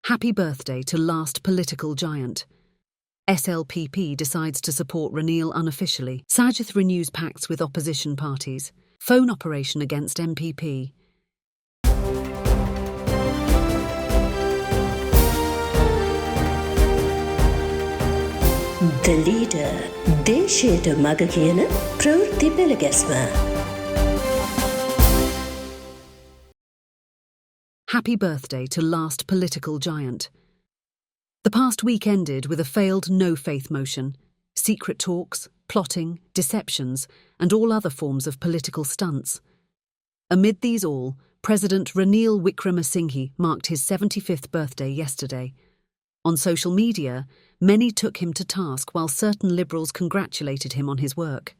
Happy birthday to last political giant. SLPP decides to support Ranil unofficially. Sajith renews pacts with opposition parties. Phone operation against MPP. The leader, දේශයට මග කියන ප්‍රවෘත්ති පෙළගැස්ම. Happy birthday to last political giant. The past week ended with a failed no-faith motion, secret talks, plotting, deceptions, and all other forms of political stunts. Amid these all, President Ranil Wickremesinghe marked his 75th birthday yesterday. On social media, many took him to task while certain liberals congratulated him on his work.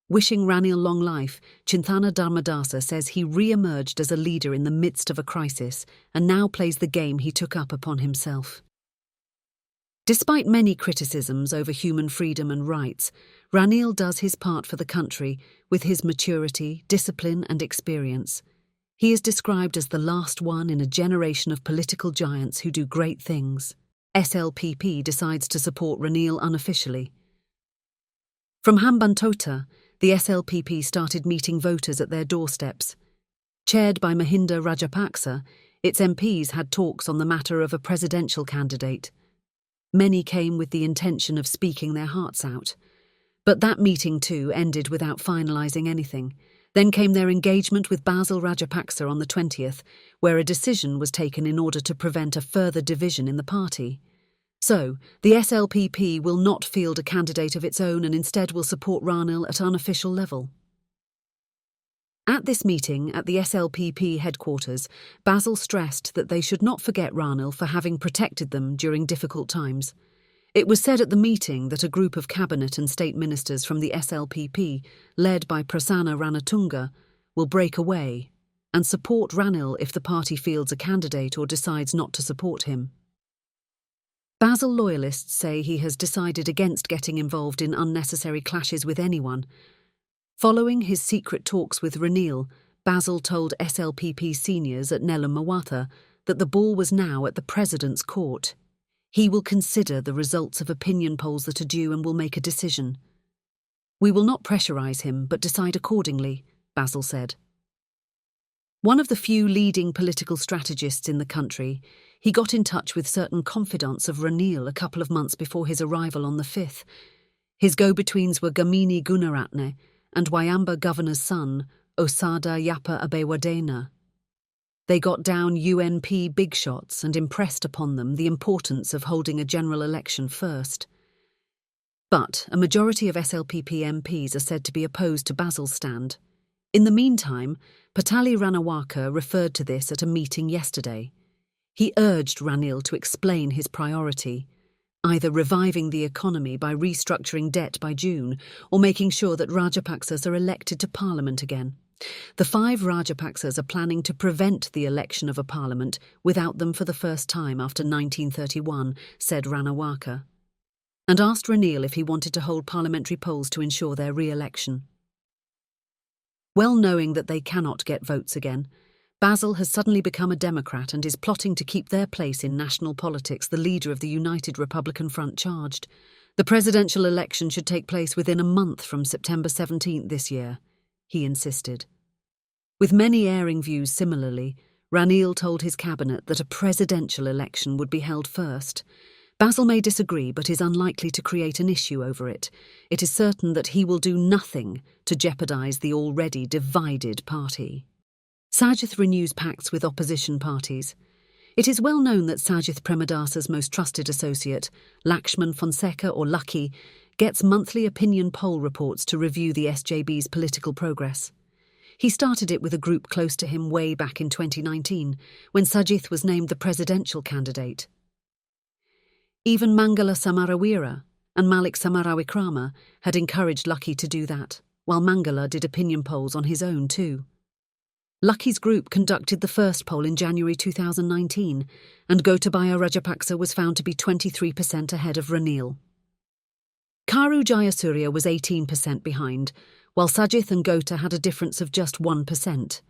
Wishing Ranil long life, Chinthana Dharmadasa says he re-emerged as a leader in the midst of a crisis and now plays the game he took up upon himself. Despite many criticisms over human freedom and rights, Ranil does his part for the country with his maturity, discipline and experience. He is described as the last one in a generation of political giants who do great things. SLPP decides to support Ranil unofficially. From Hambantota, the SLPP started meeting voters at their doorsteps. Chaired by Mahinda Rajapaksa, its MPs had talks on the matter of a presidential candidate. Many came with the intention of speaking their hearts out. But that meeting too ended without finalising anything. Then came their engagement with Basil Rajapaksa on the 20th, where a decision was taken in order to prevent a further division in the party. So, the SLPP will not field a candidate of its own and instead will support Ranil at unofficial level. At this meeting at the SLPP headquarters, Basil stressed that they should not forget Ranil for having protected them during difficult times. It was said at the meeting that a group of cabinet and state ministers from the SLPP, led by Prasanna Ranatunga, will break away and support Ranil if the party fields a candidate or decides not to support him. Basil loyalists say he has decided against getting involved in unnecessary clashes with anyone. Following his secret talks with Ranil, Basil told SLPP seniors at Nelum Mawatha that the ball was now at the president's court. He will consider the results of opinion polls that are due and will make a decision. We will not pressurise him but decide accordingly, Basil said. One of the few leading political strategists in the country, he got in touch with certain confidants of Ranil a couple of months before his arrival on the 5th. His go-betweens were Gamini Gunaratne and Wayamba governor's son, Osada Yapa Abewadena. They got down UNP big shots and impressed upon them the importance of holding a general election first. But a majority of SLPP MPs are said to be opposed to Basil's stand. In the meantime, Patali Ranawaka referred to this at a meeting yesterday. He urged Ranil to explain his priority, either reviving the economy by restructuring debt by June or making sure that Rajapaksas are elected to parliament again. The 5 Rajapaksas are planning to prevent the election of a parliament without them for the first time after 1931, said Ranawaka, and asked Ranil if he wanted to hold parliamentary polls to ensure their re-election. Well knowing that they cannot get votes again, Basil has suddenly become a Democrat and is plotting to keep their place in national politics, the leader of the United Republican Front charged. The presidential election should take place within a month from September 17th this year, he insisted. With many airing views similarly, Ranil told his cabinet that a presidential election would be held first. Basil may disagree but is unlikely to create an issue over it. It is certain that he will do nothing to jeopardise the already divided party. Sajith renews pacts with opposition parties. It is well known that Sajith Premadasa's most trusted associate, Lakshman Fonseca or Lucky, gets monthly opinion poll reports to review the SJB's political progress. He started it with a group close to him way back in 2019, when Sajith was named the presidential candidate. Even Mangala Samarawira and Malik Samarawikrama had encouraged Lucky to do that, while Mangala did opinion polls on his own too. Lucky's group conducted the first poll in January 2019, and Gotabaya Rajapaksa was found to be 23% ahead of Ranil. Karu Jayasuriya was 18% behind, while Sajith and Gota had a difference of just 1%.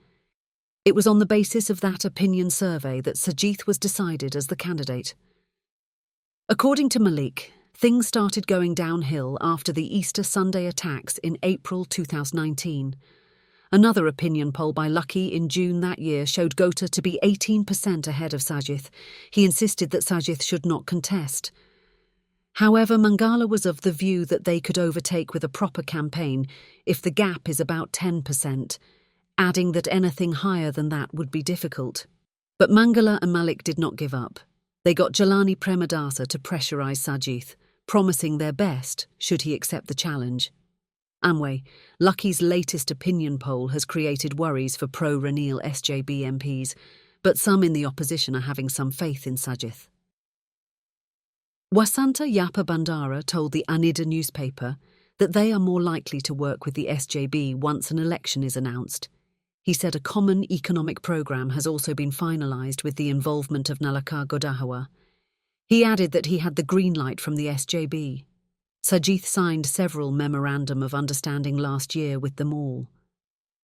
It was on the basis of that opinion survey that Sajith was decided as the candidate. According to Malik, things started going downhill after the Easter Sunday attacks in April 2019. Another opinion poll by Lucky in June that year showed Gota to be 18% ahead of Sajith. He insisted that Sajith should not contest. However, Mangala was of the view that they could overtake with a proper campaign if the gap is about 10%, adding that anything higher than that would be difficult. But Mangala and Malik did not give up. They got Jelani Premadasa to pressurise Sajith, promising their best should he accept the challenge. Amway, Lucky's latest opinion poll has created worries for pro-Ranil SJB MPs, but some in the opposition are having some faith in Sajith. Wasanta Yapa Bandara told the Anida newspaper that they are more likely to work with the SJB once an election is announced. He said a common economic programme has also been finalised with the involvement of Nalaka Godahawa. He added that he had the green light from the SJB. Sajith signed several memorandum of understanding last year with them all.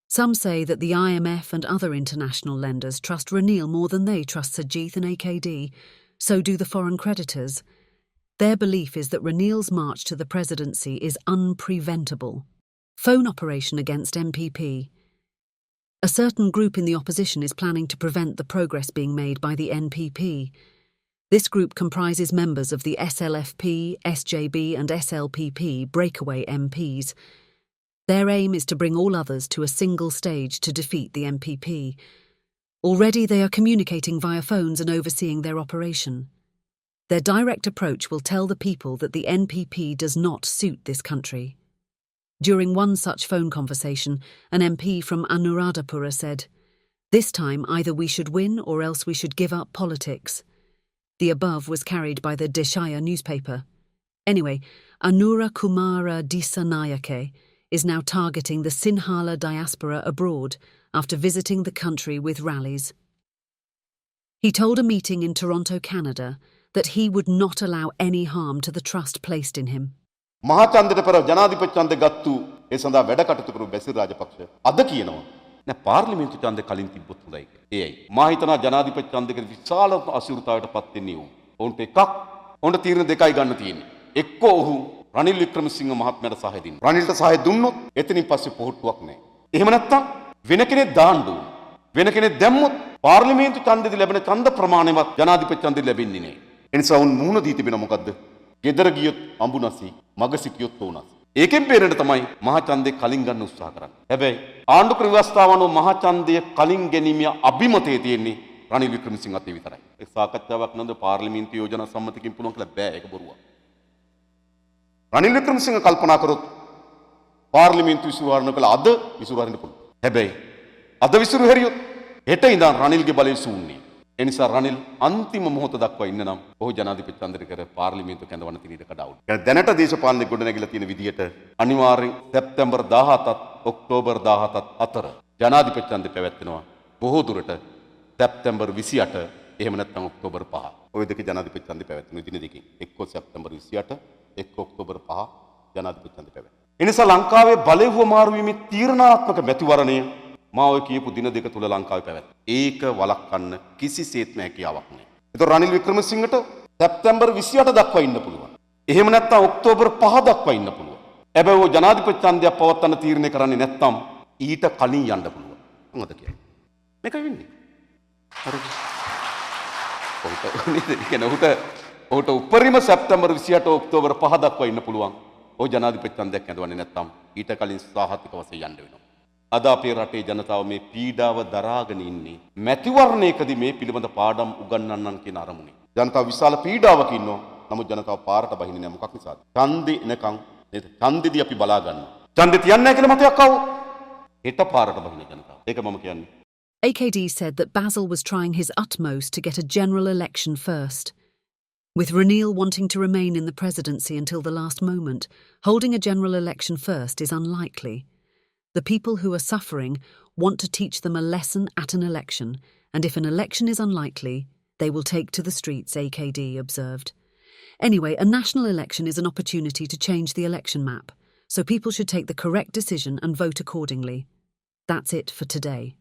Some say that the IMF and other international lenders trust Ranil more than they trust Sajith and AKD, so do the foreign creditors. Their belief is that Ranil's march to the presidency is unpreventable. Phone operation against MPP. A certain group in the opposition is planning to prevent the progress being made by the NPP. This group comprises members of the SLFP, SJB and SLPP breakaway MPs. Their aim is to bring all others to a single stage to defeat the MPP. Already they are communicating via phones and overseeing their operation. Their direct approach will tell the people that the NPP does not suit this country. During one such phone conversation, an MP from Anuradhapura said, "This time either we should win or else we should give up politics." The above was carried by the Deshaya newspaper. Anyway, Anura Kumara Disanayake is now targeting the Sinhala diaspora abroad after visiting the country with rallies. He told a meeting in Toronto, Canada, that he would not allow any harm to the trust placed in him. මහාචන්දට පෙර ජනාධිපති ඡන්දය ගත්තු ඒ සඳහා වැඩ කටයුතු කරු බැසිල් රාජපක්ෂ අද කියනවා නෑ පාර්ලිමේන්තු ඡන්දය කලින් තිබ්බොත් හොඳයි කියලා. ඒයි මා හිතනවා ජනාධිපති ඡන්දයක විශාල අසීරුතාවයටපත් වෙන්නේ ඌ. ඔවුන්ට එකක් ඔවුන්ට තීරණ දෙකයි ගන්න තියෙන්නේ. එක්කෝ ඔහු රනිල් වික්‍රමසිංහ මහත්මයාට සහාය දෙන්න. රනිල්ට සහාය දුන්නොත් එතනින් පස්සේ පොහොට්ටුවක් නෑ. එහෙම නැත්නම් වෙන කෙනෙක් දාන්න ඕන. වෙන කෙනෙක් දැම්මොත් පාර්ලිමේන්තු ඡන්දෙදි ලැබෙන ඡන්ද ප්‍රමාණයවත් ජනාධිපති ඡන්දෙදි ලැබෙන්නේ නෑ. ඒ නිසා උන් මුහුණ දී තිබෙන මොකද්ද? ගෙදර ගියොත් අඹුනසි මග සිටියොත් ඕනස්. ඒකෙන් බේරෙන්න තමයි මහා ඡන්දය කලින් ගන්න උත්සාහ කරන්නේ. හැබැයි ආණ්ඩුක්‍රම ව්‍යවස්ථාව අනුව මහා ඡන්දය කලින් ගැනීමේ අභිමතය තියෙන්නේ රනිල් වික්‍රමසිංහ අතේ විතරයි. ඒ සාකච්ඡාවක් නේද පාර්ලිමේන්තු යෝජනා සම්මතකින් පුළුවන් කියලා බෑ ඒක බොරුවක්. රනිල් වික්‍රමසිංහ කල්පනා කරොත් පාර්ලිමේන්තු විසිරු හරින කල අද විසිරු හරින්න පුළුවන්. හැබැයි අද විසිරු හැරියොත් හෙට ඉඳන් රනිල්ගේ බලය ශූන්‍යයි. ඒ නිසා රනිල් අන්තිම මොහොත දක්වා ඉන්න නම් ඔහු ජනාධිපති ඡන්දය කර පාර්ලිමේන්තුව කැඳවන්න තියෙන ඉඩ කඩ අවුල්. දැනට දේශපාලන ගොඩනැගිලා තියෙන විදිහට අනිවාර්යෙන් සැප්තැම්බර් 17ත් ඔක්තෝබර් 17ත් අතර ජනාධිපති ඡන්දය පැවැත්වෙනවා. බොහෝ දුරට සැප්තැම්බර් 28 එහෙම නැත්නම් ඔක්තෝබර් 5. ওই දෙක ජනාධිපති ඡන්දය පැවැත්වෙන දින දෙකකින්. එක්ක සැප්තැම්බර් 28 එක්ක ඔක්තෝබර් 5 ජනාධිපති ඡන්දය පැවැත්වෙනවා. ඒ නිසා ලංකාවේ බලය හුවමාරු වීමේ තීරණාත්මක මැතිවරණය මා ඔය කියපු දින දෙක තුල ලංකාවේ පැවැත්වෙනවා. ඒක වළක්වන්න කිසිසේත්ම හැකියාවක් නැහැ. ඒතකොට රනිල් වික්‍රමසිංහට සැප්තැම්බර් 28 දක්වා ඉන්න පුළුවන්. එහෙම නැත්නම් ඔක්තෝබර් 5 දක්වා ඉන්න පුළුවන්. හැබැයි ඔය ජනාධිපති ඡන්දයක් පවත්වන්න තීරණය කරන්නේ නැත්නම් ඊට කලින් යන්න පුළුවන්. මොකද කියන්නේ? මේකයි වෙන්නේ. හරිද? ඔහුට උපරිම සැප්තැම්බර් 28 ඔක්තෝබර් 5 දක්වා ඉන්න පුළුවන්. ඔය ජනාධිපති ඡන්දයක් ඇඳවන්නේ නැත්නම් ඊට කලින් සාහතික වශයෙන් යන්න වෙනවා. අද අපේ රටේ ජනතාව මේ පීඩාව දරාගෙන ඉන්නේ මැතිවරණයකදී මේ පිළිබඳ පාඩම් උගන්වන්නන් කියන අරමුණේ. ජනතාව විශාල පීඩාවක ඉන්නවා. නමුත් ජනතාව පාරට බහින්නේ නැහැ. මොකක් නිසාද? ඡන්දේ එනකන් නේද? ඡන්දෙදී අපි බලා ගන්නවා. ඡන්දේ තියන්නේ නැහැ කියලා මතයක් ආවොත් හෙට පාරට බහින ජනතාව. ඒක මම කියන්නේ. AKD said that Basil was trying his utmost to get a general election first. With Ranil wanting to remain in the presidency until the last moment, holding a general election first is unlikely. The people who are suffering want to teach them a lesson at an election, and if an election is unlikely, they will take to the streets, AKD observed. Anyway, a national election is an opportunity to change the election map, so people should take the correct decision and vote accordingly. That's it for today.